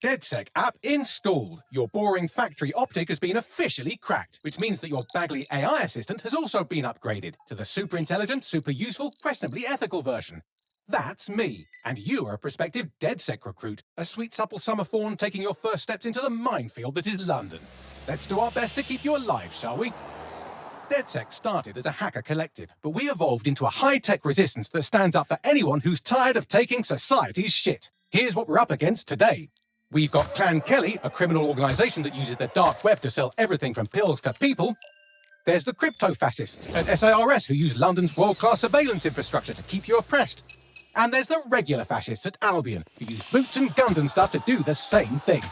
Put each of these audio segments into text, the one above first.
DedSec app installed. Your boring factory optic has been officially cracked, which means that your Bagley AI assistant has also been upgraded to the super intelligent, super useful, questionably ethical version. That's me, and you are a prospective DedSec recruit, a sweet supple summer fawn taking your first steps into the minefield that is London. Let's do our best to keep you alive, shall we? DedSec started as a hacker collective, but we evolved into a high-tech resistance that stands up for anyone who's tired of taking society's shit. Here's what we're up against today. We've got Clan Kelly, a criminal organisation that uses the dark web to sell everything from pills to people. There's the crypto-fascists at SARS who use London's world-class surveillance infrastructure to keep you oppressed. And there's the regular fascists at Albion who use boots and guns and stuff to do the same thing.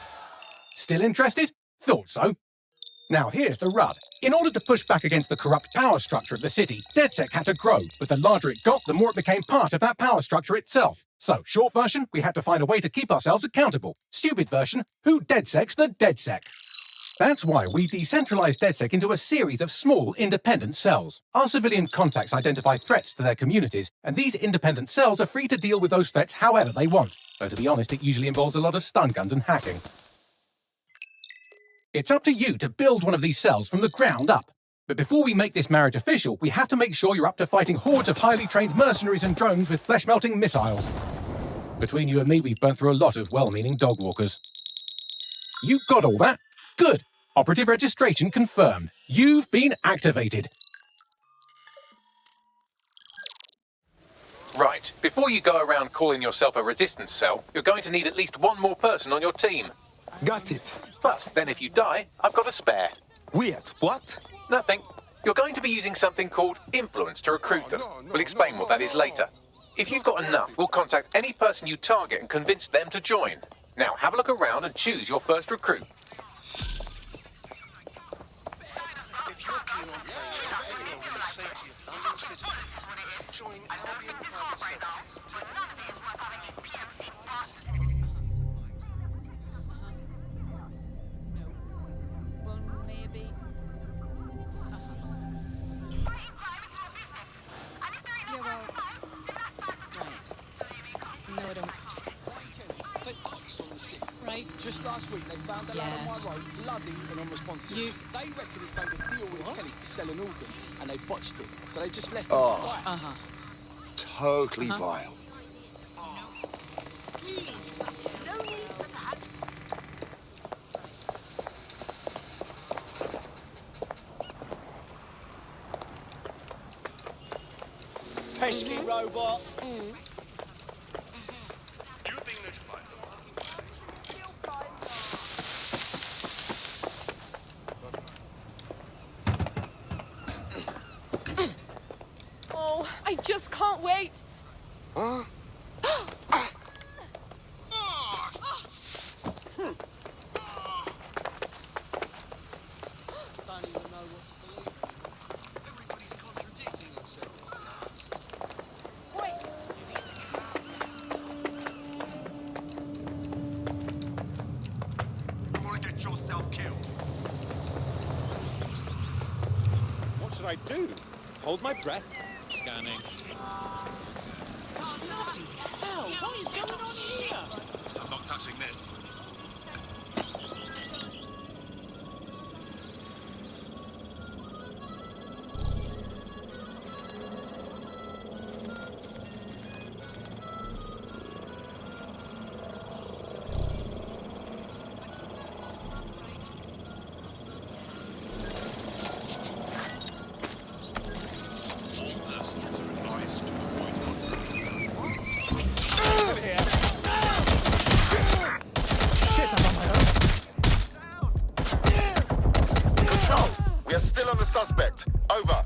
Still interested? Thought so. Now here's the rub. In order to push back against the corrupt power structure of the city, DedSec had to grow, but the larger it got, the more it became part of that power structure itself. So, short version, we had to find a way to keep ourselves accountable. Stupid version, who DedSec's the DedSec? That's why we decentralized DedSec into a series of small, independent cells. Our civilian contacts identify threats to their communities, and these independent cells are free to deal with those threats however they want. Though to be honest, it usually involves a lot of stun guns and hacking. It's up to you to build one of these cells from the ground up. But before we make this marriage official, we have to make sure you're up to fighting hordes of highly trained mercenaries and drones with flesh-melting missiles. Between you and me, we've burnt through a lot of well-meaning dog walkers. You got all that? Good. Operative registration confirmed. You've been activated. Right. Before you go around calling yourself a resistance cell, you're going to need at least one more person on your team. Got it. But then if you die, I've got a spare. Weird. What? Nothing. You're going to be using something called influence to recruit them. We'll explain what that is later. If you've got enough, we'll contact any person you target and convince them to join. Now, have a look around and choose your first recruit. If you're keen on protecting the safety of London citizens, join Albion Private Services today. Just last week, they found a lad on my road, bloody and unresponsive. They reckon he made a deal with Kelly's to sell an organ, and they botched it. So they just left him to die. Totally vile. Please, no need for that. Pesky robot. You've been notified. Oh, I just can't wait. Huh? Everybody's contradicting themselves. Wait. You want to get yourself killed? What should I do? Hold my breath. Scanning. Hell, what is going on here? I'm not touching this. All persons are advised to avoid concentration. Shit, I'm on my own. Control, we are still on the suspect. Over.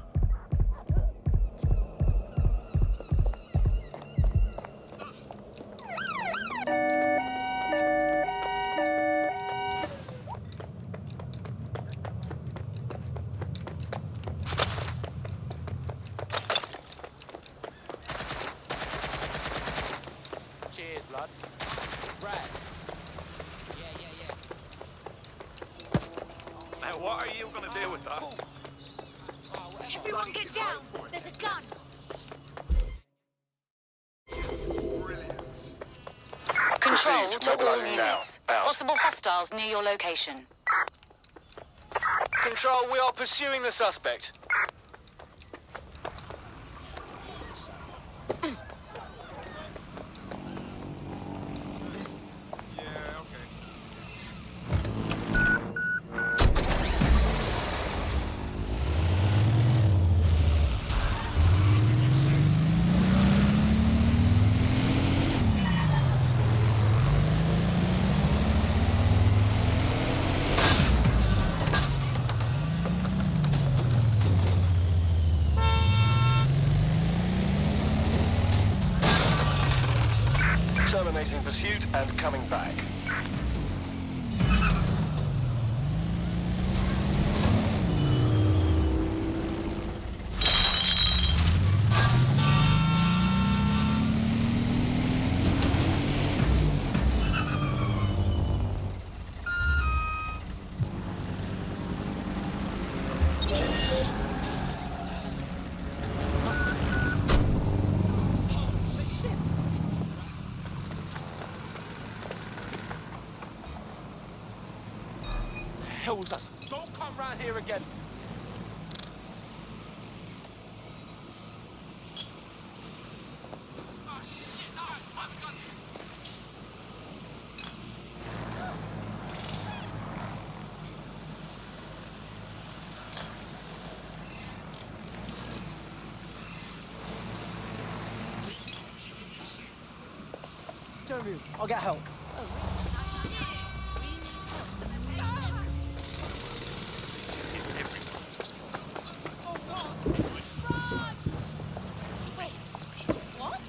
Cheers, blood. Brad. Now, what are you going to do with that? Everyone get down! There's a gun! Brilliant. Control, to all Mobilizing now. units. Out. Possible hostiles near your location. Control, we are pursuing the suspect. Terminating pursuit and coming back. Hell was us? Don't come round here again. Don't move. I'll get help. It's everyone's responsibility. Oh, God. Wait, Suspicious activity. what?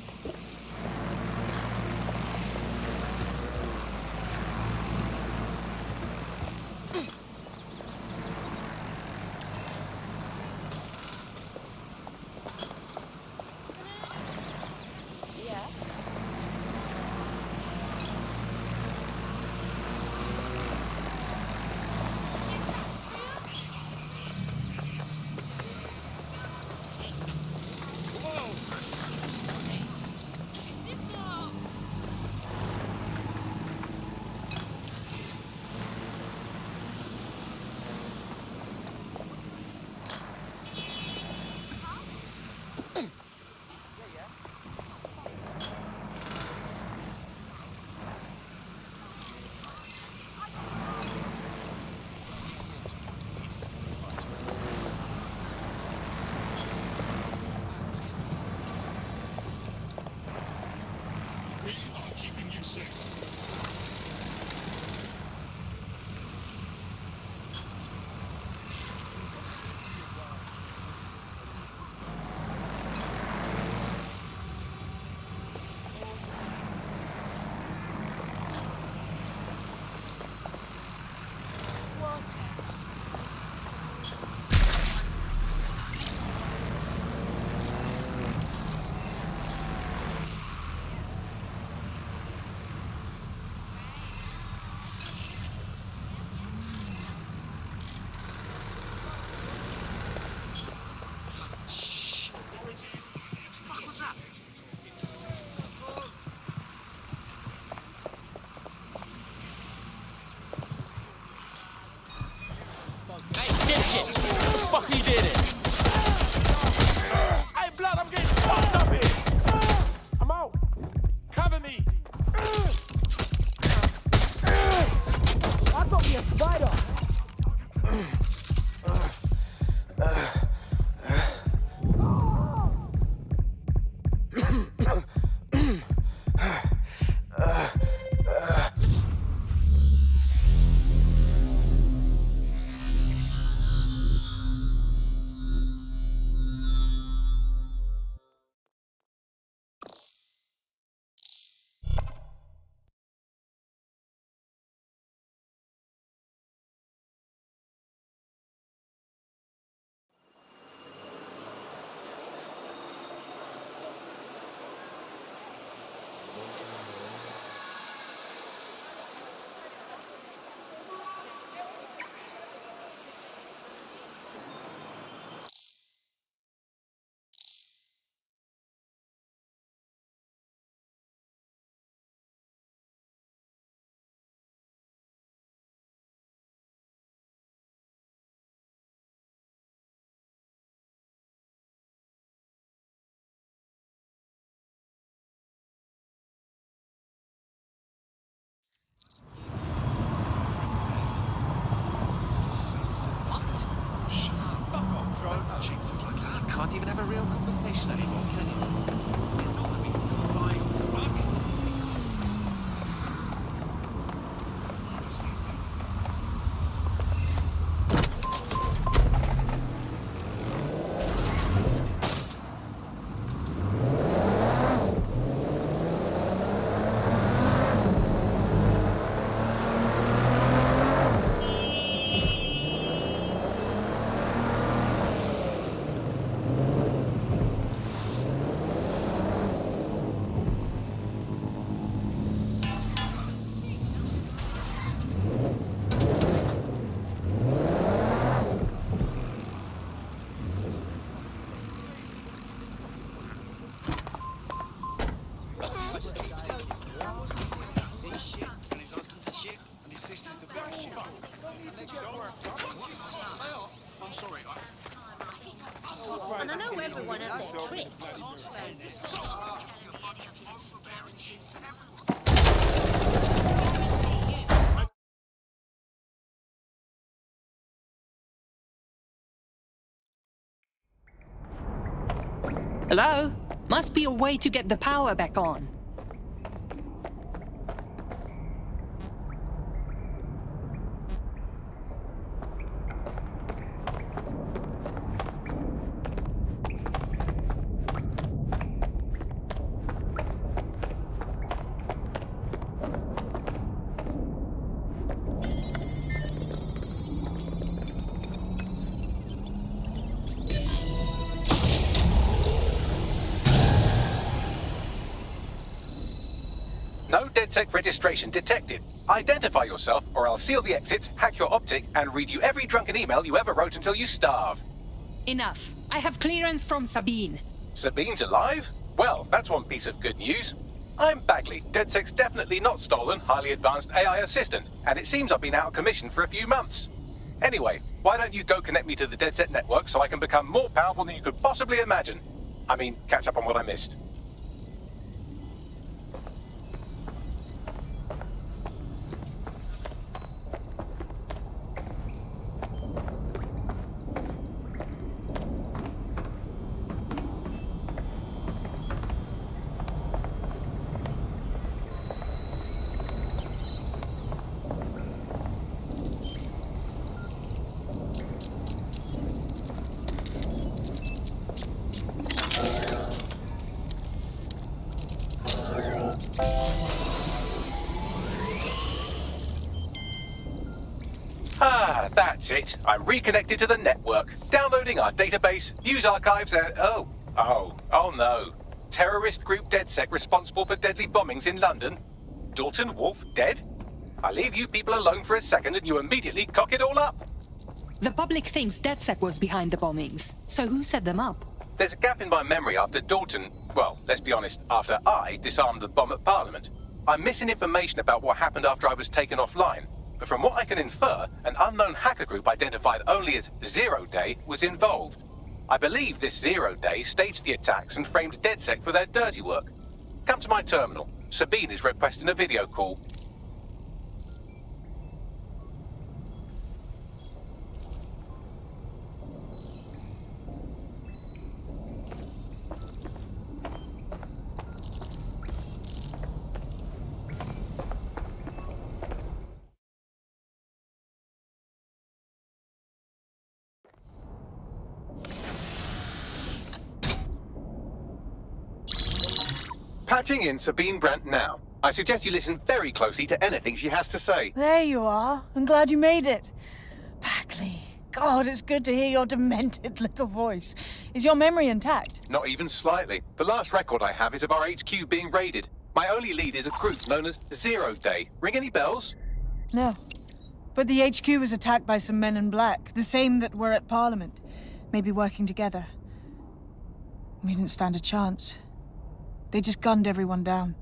Yeah. Is this Dipshit! What the fuck are you doing? Hey, blood, I'm getting fucked up here! I'm out! Cover me! I got me a spider. question anymore, can you? It's not that we can fly fucking... And I know everyone has their tricks. Hello? Must be a way to get the power back on. No DedSec registration detected. Identify yourself, or I'll seal the exits, hack your optic, and read you every drunken email you ever wrote until you starve. Enough. I have clearance from Sabine. Sabine's alive? Well, that's one piece of good news. I'm Bagley, DedSec's definitely not stolen, highly advanced AI assistant, and it seems I've been out of commission for a few months. Anyway, why don't you go connect me to the DedSec network so I can become more powerful than you could possibly imagine? I mean, catch up on what I missed. Ah, that's it. I'm reconnected to the network, downloading our database, news archives, and oh no. Terrorist group DedSec responsible for deadly bombings in London. Dalton Wolf dead? I leave you people alone for a second and you immediately cock it all up. The public thinks DedSec was behind the bombings. So who set them up? There's a gap in my memory after Dalton, well, let's be honest, after I disarmed the bomb at Parliament. I'm missing information about what happened after I was taken offline. But from what I can infer, an unknown hacker group identified only as Zero Day was involved. I believe this Zero Day staged the attacks and framed DedSec for their dirty work. Come to my terminal. Sabine is requesting a video call. Patching in Sabine Brandt now. I suggest you listen very closely to anything she has to say. There you are. I'm glad you made it. Bagley. God, it's good to hear your demented little voice. Is your memory intact? Not even slightly. The last record I have is of our HQ being raided. My only lead is a group known as Zero Day. Ring any bells? No. But the HQ was attacked by some men in black, the same that were at Parliament. Maybe working together. We didn't stand a chance. They just gunned everyone down.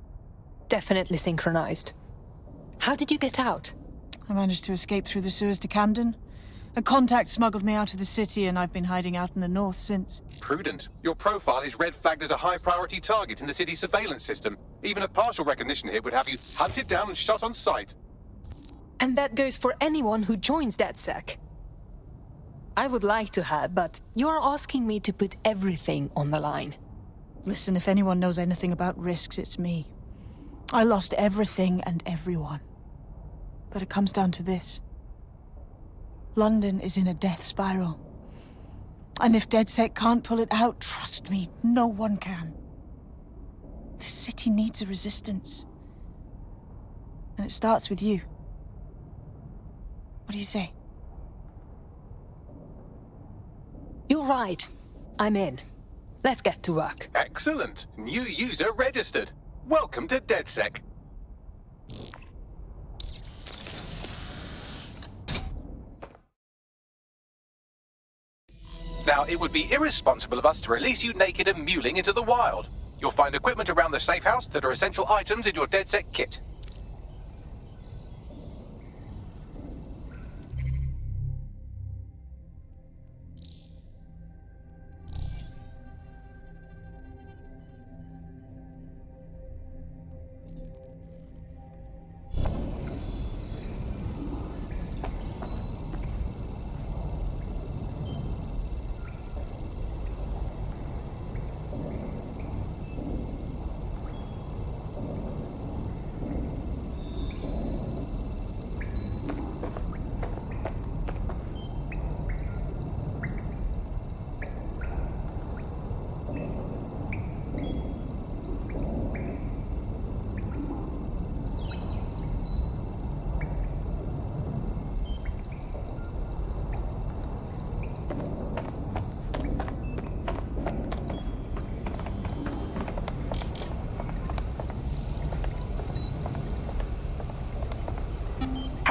Definitely synchronized. How did you get out? I managed to escape through the sewers to Camden. A contact smuggled me out of the city, and I've been hiding out in the north since. Prudent. Your profile is red flagged as a high-priority target in the city's surveillance system. Even a partial recognition here would have you hunted down and shot on sight. And that goes for anyone who joins DedSec. I would like to have, but you're asking me to put everything on the line. Listen, if anyone knows anything about risks, it's me. I lost everything and everyone. But it comes down to this. London is in a death spiral. And if DedSec can't pull it out, trust me, no one can. This city needs a resistance. And it starts with you. What do you say? You're right. I'm in. Let's get to work. Excellent. New user registered. Welcome to DedSec. Now, it would be irresponsible of us to release you naked and mewling into the wild. You'll find equipment around the safe house that are essential items in your DedSec kit.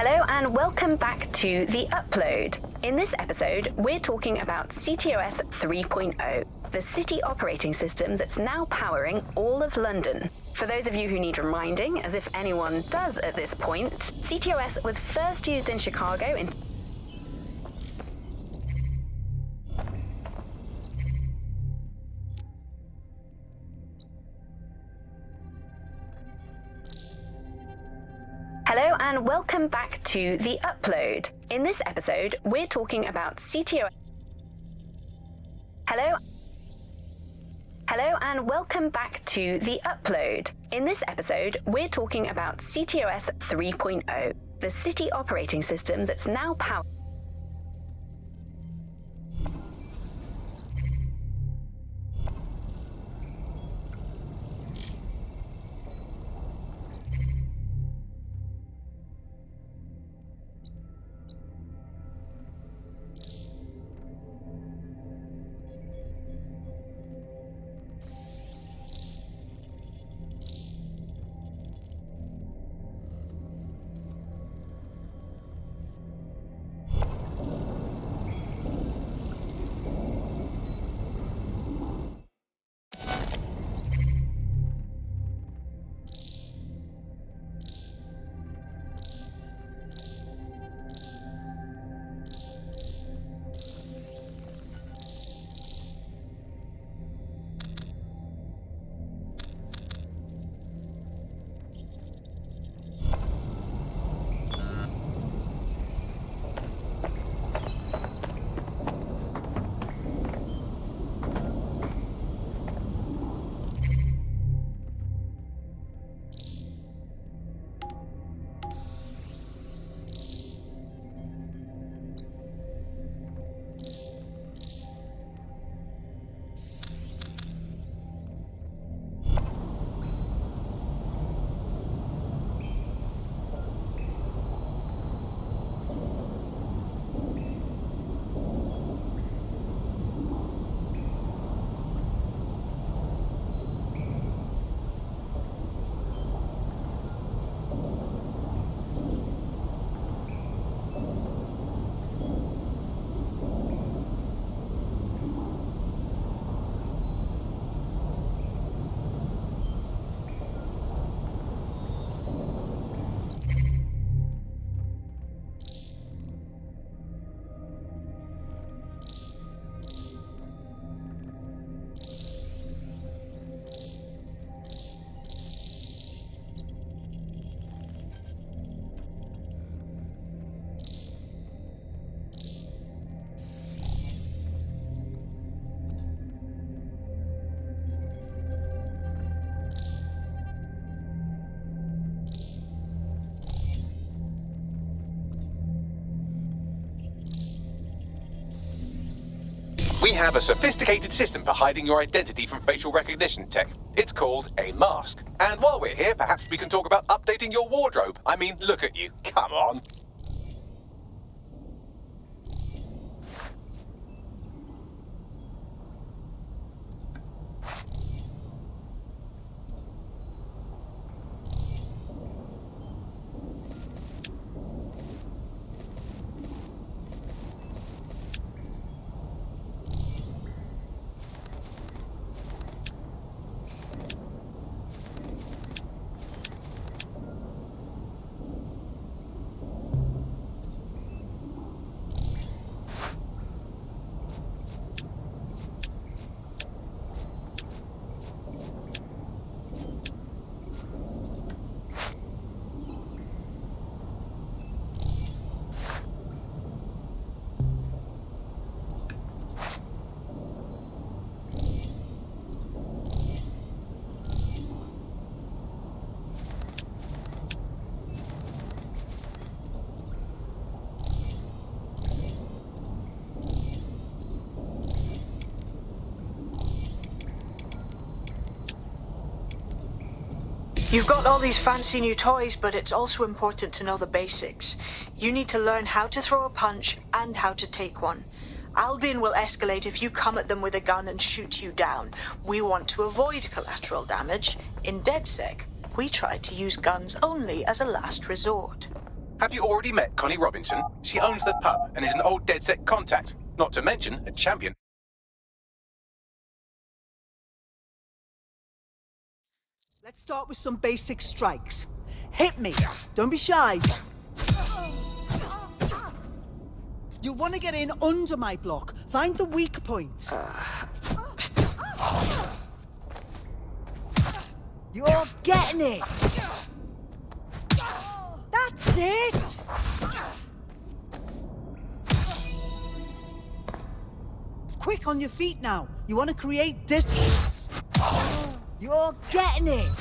Hello and welcome back to The Upload. In this episode, we're talking about CTOS 3.0, the city operating system that's now powering all of London. For those of you who need reminding, as if anyone does at this point, CTOS was first used in Chicago in Hello and welcome back to The Upload. In this episode, we're talking about CTOS. Hello and welcome back to The Upload. In this episode, we're talking about CTOS 3.0, the city operating system that's now powered. We have a sophisticated system for hiding your identity from facial recognition tech. It's called a mask. And while we're here, perhaps we can talk about updating your wardrobe. I mean, look at you. Come on. You've got all these fancy new toys, but it's also important to know the basics. You need to learn how to throw a punch and how to take one. Albion will escalate if you come at them with a gun and shoot you down. We want to avoid collateral damage. In DedSec, we try to use guns only as a last resort. Have you already met Connie Robinson? She owns the pub and is an old DedSec contact, not to mention a champion. Let's start with some basic strikes. Hit me. Don't be shy. You'll want to get in under my block. Find the weak point. You're getting it. That's it. Quick on your feet now. You want to create distance. You're getting it!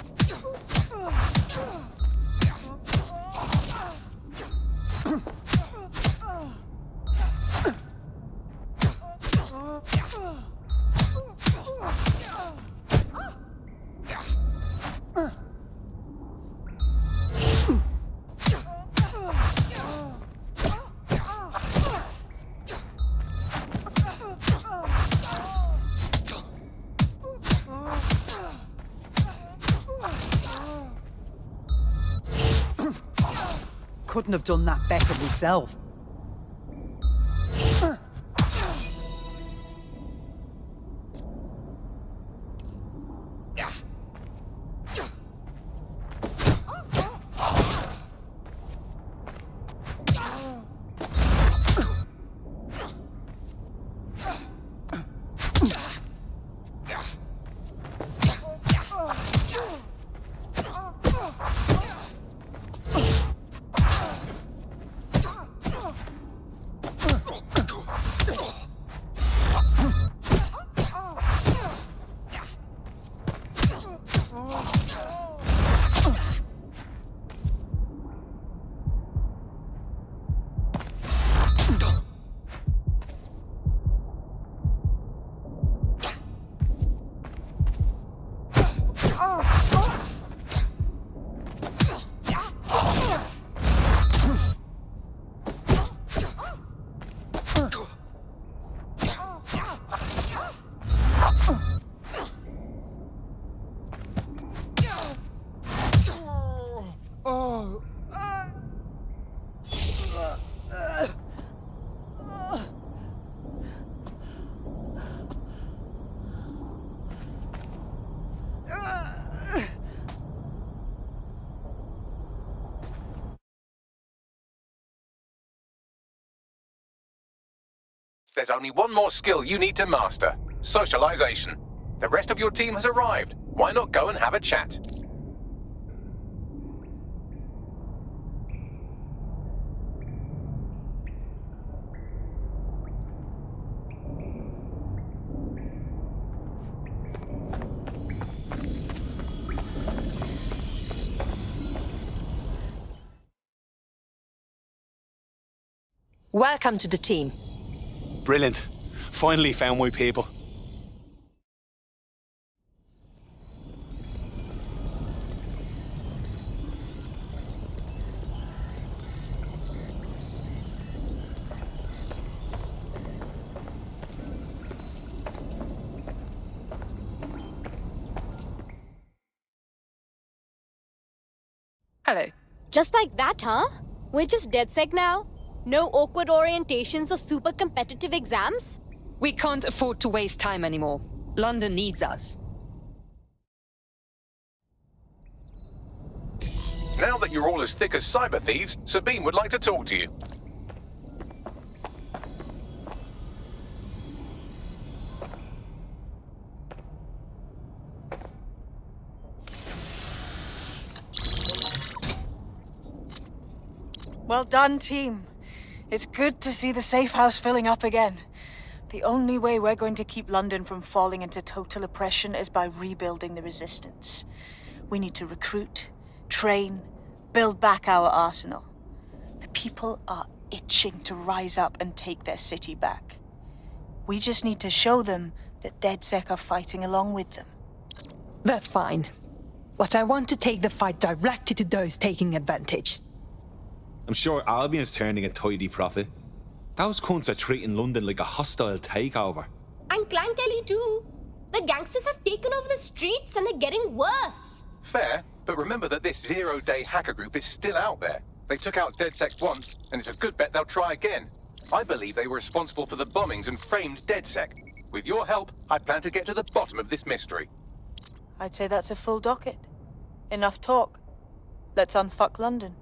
Couldn't have done that better myself. There's only one more skill you need to master: socialization. The rest of your team has arrived. Why not go and have a chat? Welcome to the team. Brilliant. Finally found my people. Hello. Just like that, huh? We're just DedSec now? No awkward orientations or super competitive exams? We can't afford to waste time anymore. London needs us. Now that you're all as thick as cyber thieves, Sabine would like to talk to you. Well done, team. It's good to see the safe house filling up again. The only way we're going to keep London from falling into total oppression is by rebuilding the resistance. We need to recruit, train, build back our arsenal. The people are itching to rise up and take their city back. We just need to show them that DedSec are fighting along with them. That's fine. But I want to take the fight directly to those taking advantage. I'm sure Albion's turning a tidy profit. Those cunts are treating London like a hostile takeover. And Clan Kelly too. The gangsters have taken over the streets and they're getting worse. Fair, but remember that this zero-day hacker group is still out there. They took out DedSec once, and it's a good bet they'll try again. I believe they were responsible for the bombings and framed DedSec. With your help, I plan to get to the bottom of this mystery. I'd say that's a full docket. Enough talk. Let's unfuck London.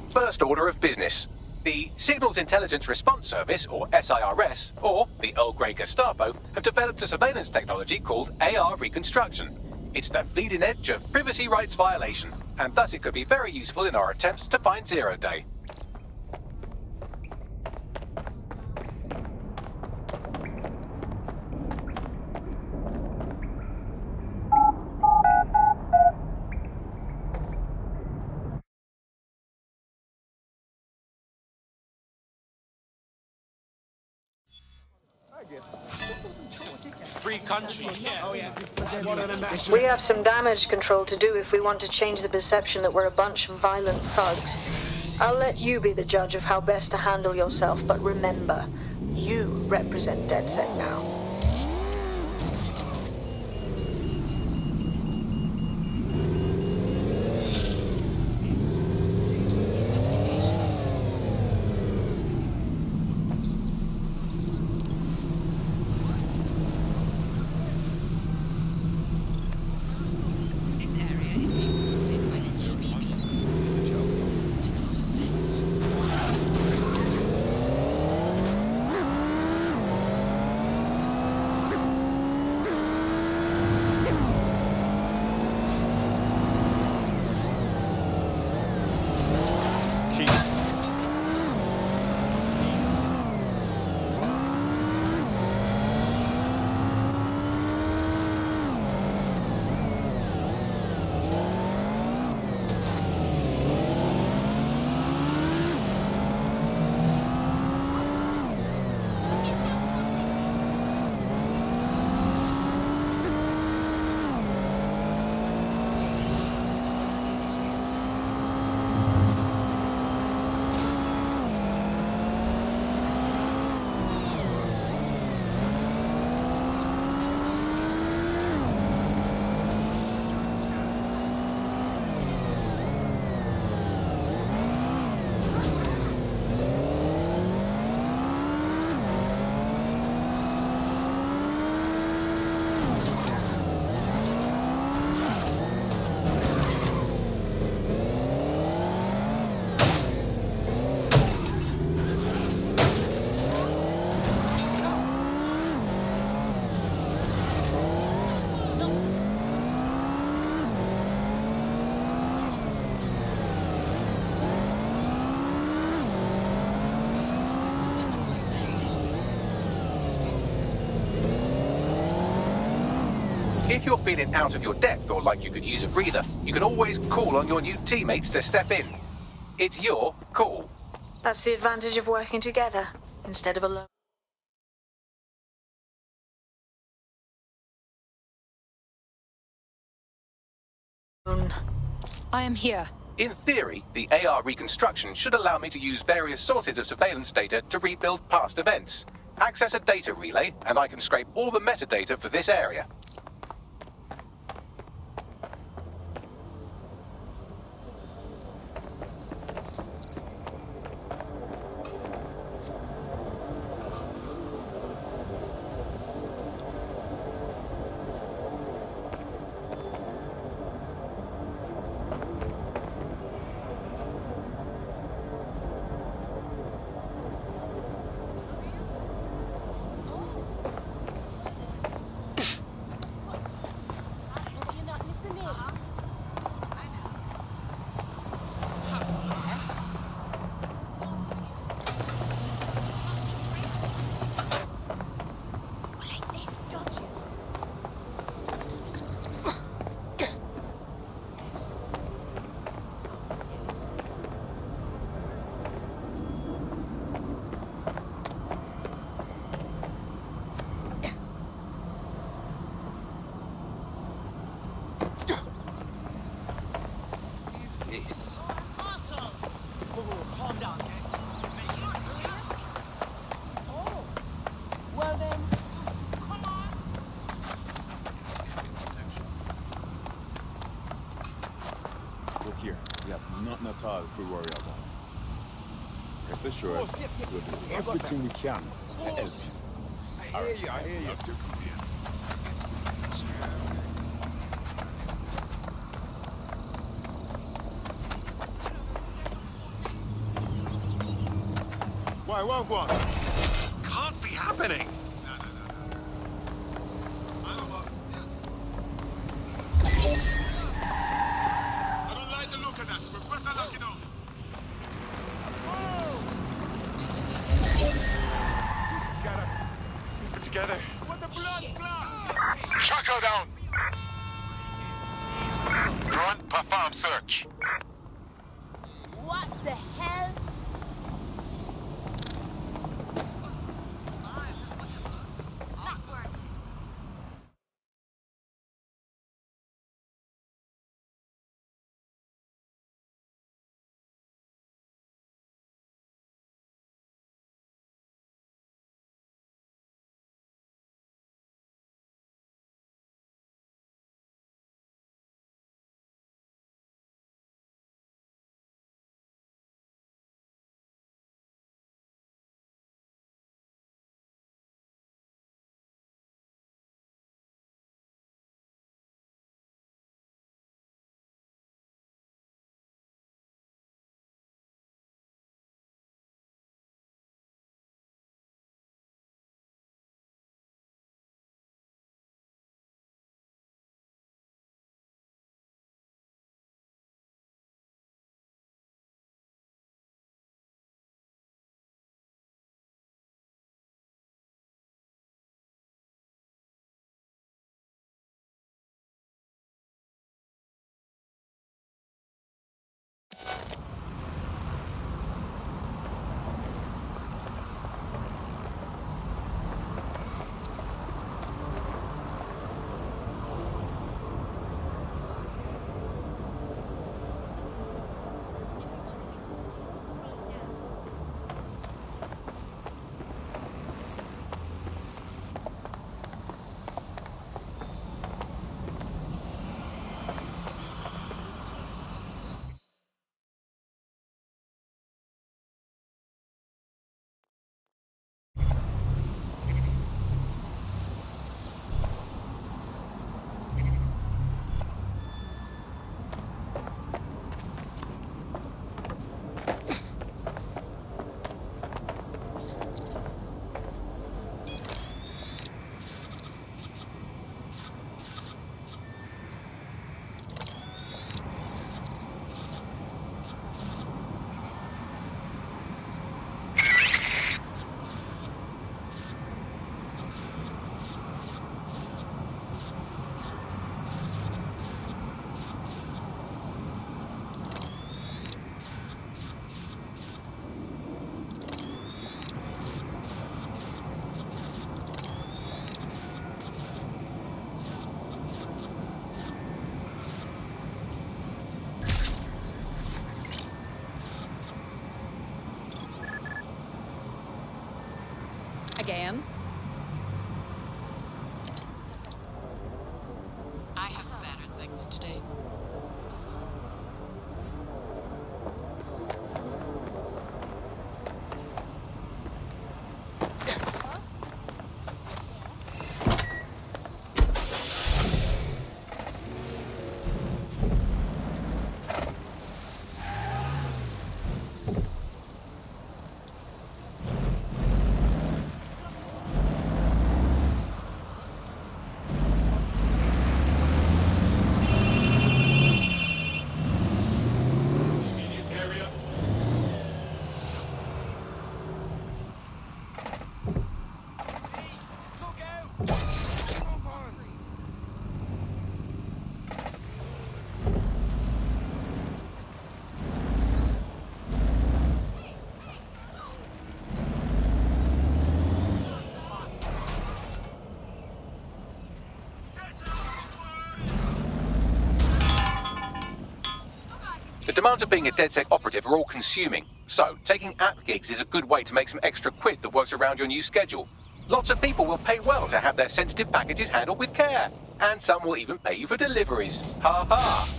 First order of business. The Signals Intelligence Response Service, or SIRS, or the Earl Grey Gestapo, have developed a surveillance technology called AR Reconstruction. It's the bleeding edge of privacy rights violation, and thus it could be very useful in our attempts to find Zero Day. Free country, yeah. We have some damage control to do if we want to change the perception that we're a bunch of violent thugs. I'll let you be the judge of how best to handle yourself, but remember, you represent DedSec now. If you're feeling out of your depth or like you could use a breather, you can always call on your new teammates to step in. It's your call. That's the advantage of working together instead of alone. I am here. In theory, the AR reconstruction should allow me to use various sources of surveillance data to rebuild past events. Access a data relay, and I can scrape all the metadata for this area. Look here, we have nothing at all to worry about. Rest assured, we'll do everything we can to help. I hear you. Why, go on? Can't be happening. I don't like the look of that. We're better looking out. Get together. What the blood clot? Tracker down. Run, perform search. What the hell? The demands of being a DedSec operative are all-consuming, so taking app gigs is a good way to make some extra quid that works around your new schedule. Lots of people will pay well to have their sensitive packages handled with care, and some will even pay you for deliveries. Ha ha!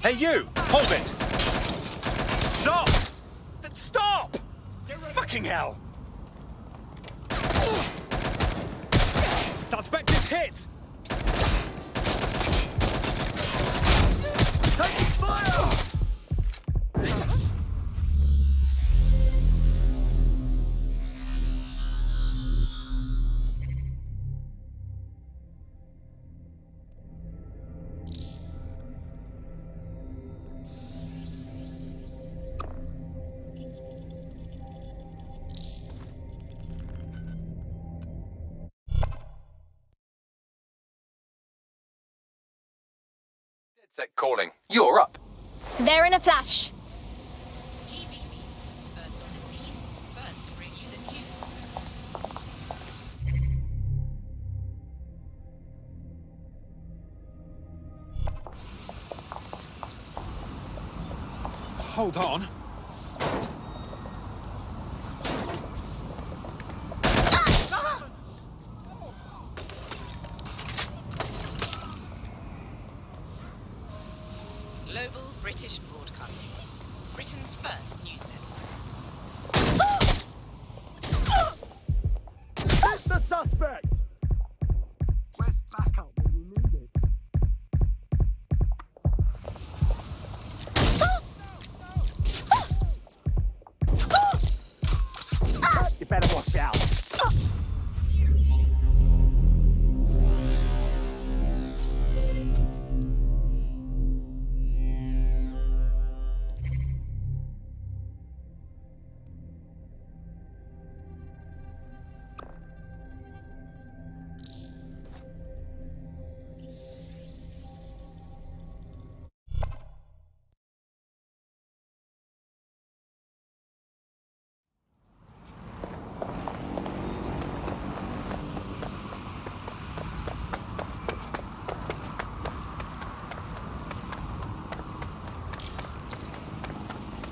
Hey, you! Hold it! Stop! Stop! Fucking hell! Suspect is hit! Taking fire! DedSec calling. You're up. There in a flash. Hold on. Global British Broadcasting, Britain's first news network. Hit the suspect! Where's backup when you need it? You better watch out.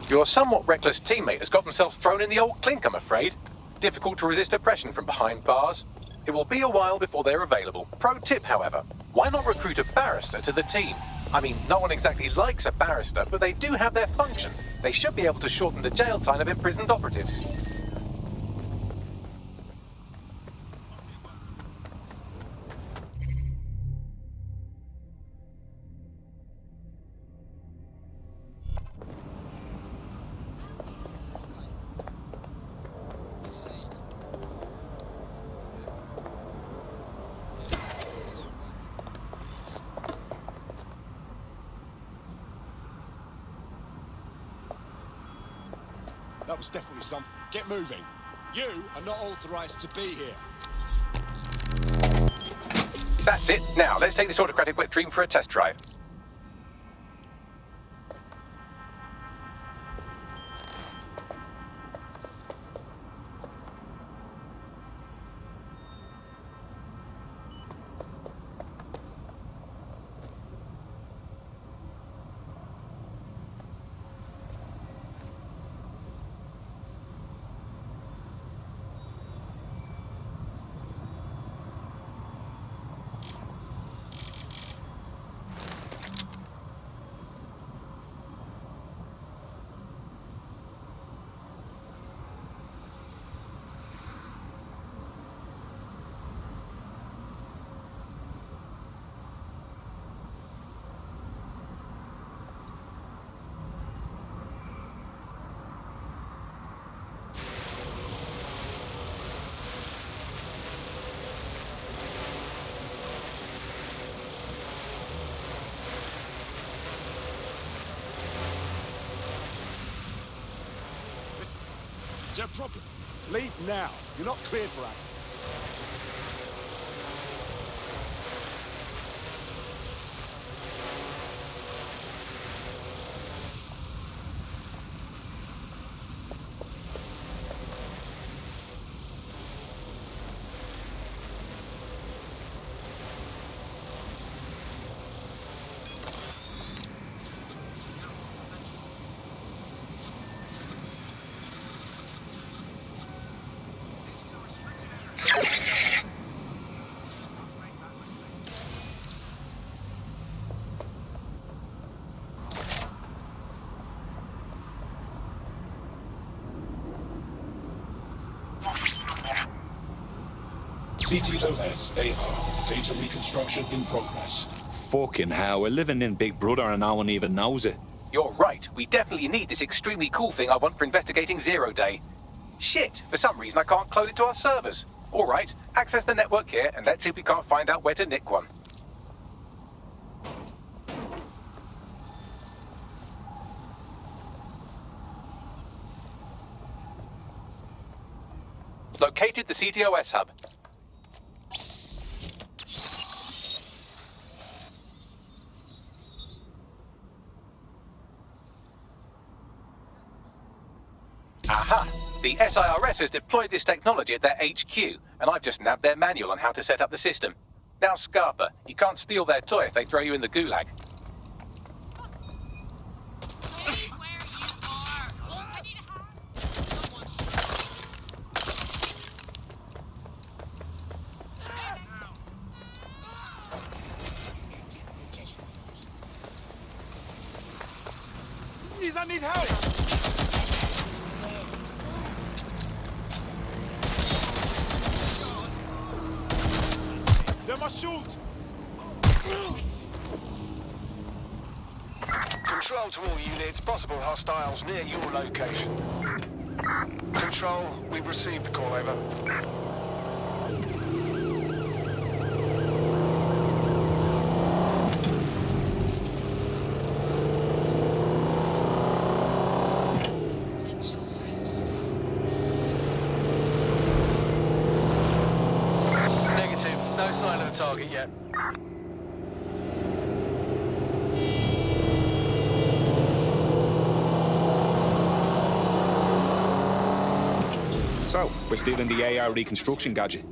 Your somewhat reckless teammate has got themselves thrown in the old clink, I'm afraid. Difficult to resist oppression from behind bars. It will be a while before they're available. Pro tip, however, why not recruit a barrister to the team? I mean, no one exactly likes a barrister, but they do have their function. They should be able to shorten the jail time of imprisoned operatives. That was definitely something. Get moving. You are not authorized to be here. That's it. Now, let's take this autocratic wet dream for a test drive. Is there a problem? Leave now. You're not cleared for action. CTOS AR. Data reconstruction in progress. Fucking hell, we're living in Big Brother and no one even knows it. You're right. We definitely need this extremely cool thing I want for investigating Zero Day. Shit, for some reason I can't clone it to our servers. All right, access the network here and let's see if we can't find out where to nick one. Located the CTOS hub. Aha! The SIRS has deployed this technology at their HQ, and I've just nabbed their manual on how to set up the system. Now, Scarpa, you can't steal their toy if they throw you in the gulag. Please, I need help! They must shoot! Control to all units, possible hostiles near your location. Control, we've received the call, over. No sign of the target yet. So, we're stealing the AR reconstruction gadget.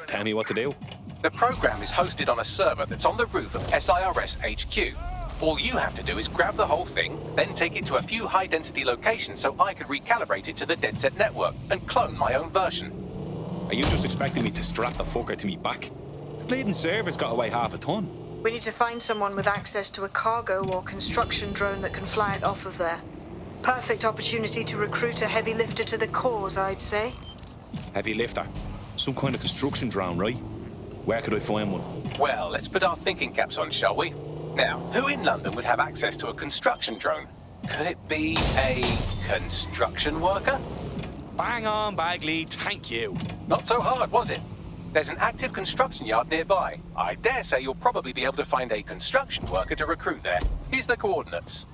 Tell me what to do. The program is hosted on a server that's on the roof of SIRS HQ. All you have to do is grab the whole thing, then take it to a few high-density locations so I could recalibrate it to the DedSet network and clone my own version. Are you just expecting me to strap the fucker to me back? The bleeding server's got away half a ton. We need to find someone with access to a cargo or construction drone that can fly it off of there. Perfect opportunity to recruit a heavy lifter to the cause, I'd say. Heavy lifter? Some kind of construction drone, right? Where could I find one? Well, let's put our thinking caps on, shall we? Now, who in London would have access to a construction drone? Could it be a construction worker? Bang on, Bagley, thank you. Not so hard, was it? There's an active construction yard nearby. I dare say you'll probably be able to find a construction worker to recruit there. Here's the coordinates.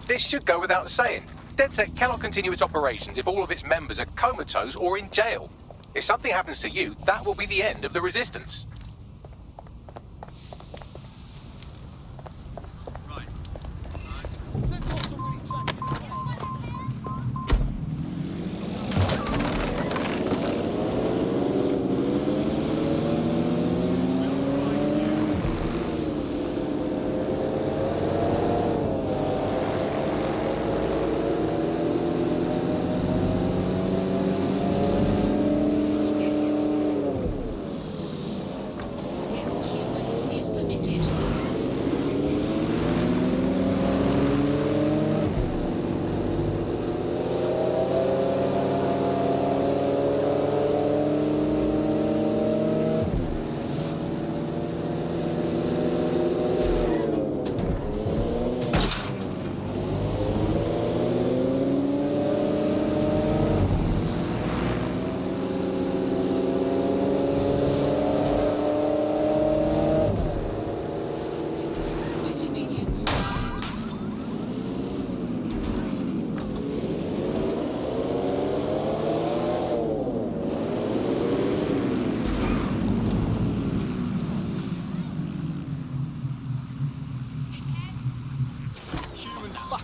This should go without saying. DedSet cannot continue its operations if all of its members are comatose or in jail. If something happens to you, that will be the end of the resistance.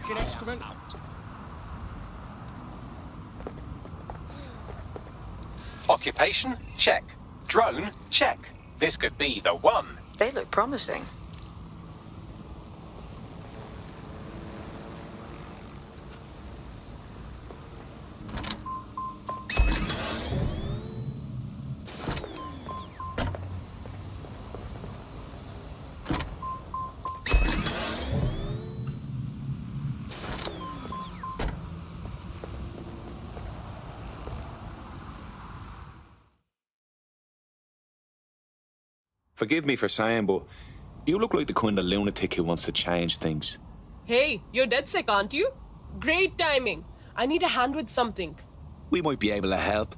fucking excrement. Occupation? Check. Drone? Check. This could be the one. They look promising. Forgive me for saying, but you look like the kind of lunatic who wants to change things. Hey, you're dead sick, aren't you? Great timing. I need a hand with something. We might be able to help.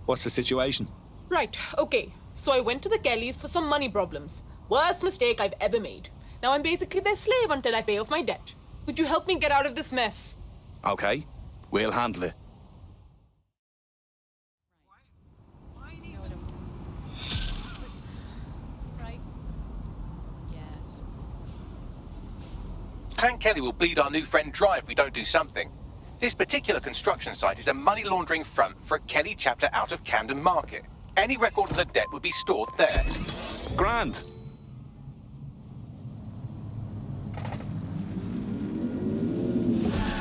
What's the situation? Right, okay. So I went to the Kellys for some money problems. Worst mistake I've ever made. Now I'm basically their slave until I pay off my debt. Could you help me get out of this mess? Okay, we'll handle it. Clan Kelly will bleed our new friend dry if we don't do something. This particular construction site is a money laundering front for a Kelly chapter out of Camden Market. Any record of the debt would be stored there. Grand.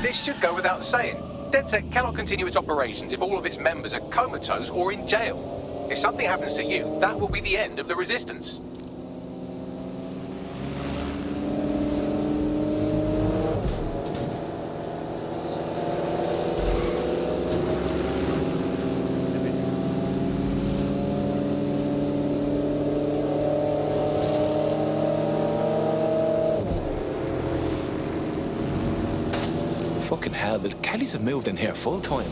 This should go without saying. DedSec cannot continue its operations if all of its members are comatose or in jail. If something happens to you, that will be the end of the resistance. Fucking hell, the Kellys have moved in here full time.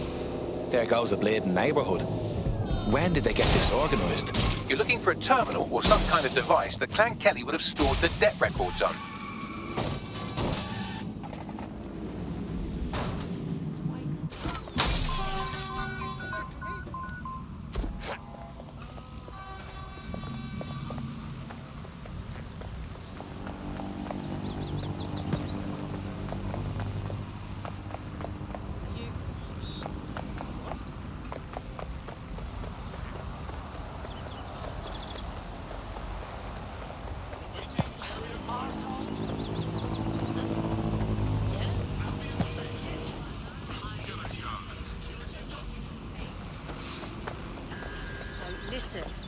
There goes the bleeding neighbourhood. When did they get this organised? You're looking for a terminal or some kind of device that Clan Kelly would have stored the debt records on.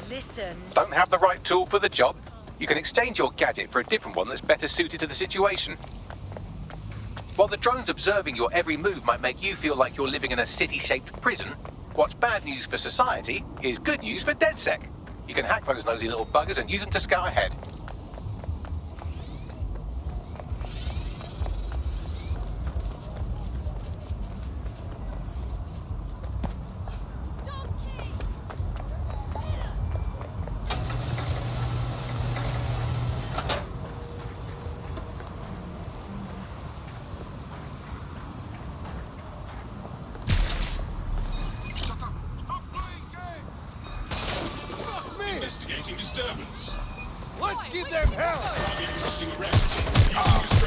Listen. Don't have the right tool for the job? You can exchange your gadget for a different one that's better suited to the situation. While the drones observing your every move might make you feel like you're living in a city-shaped prison, what's bad news for society is good news for DedSec. You can hack those nosy little buggers and use them to scout ahead. Investigating disturbance. Let's give them hell! Resisting arrest.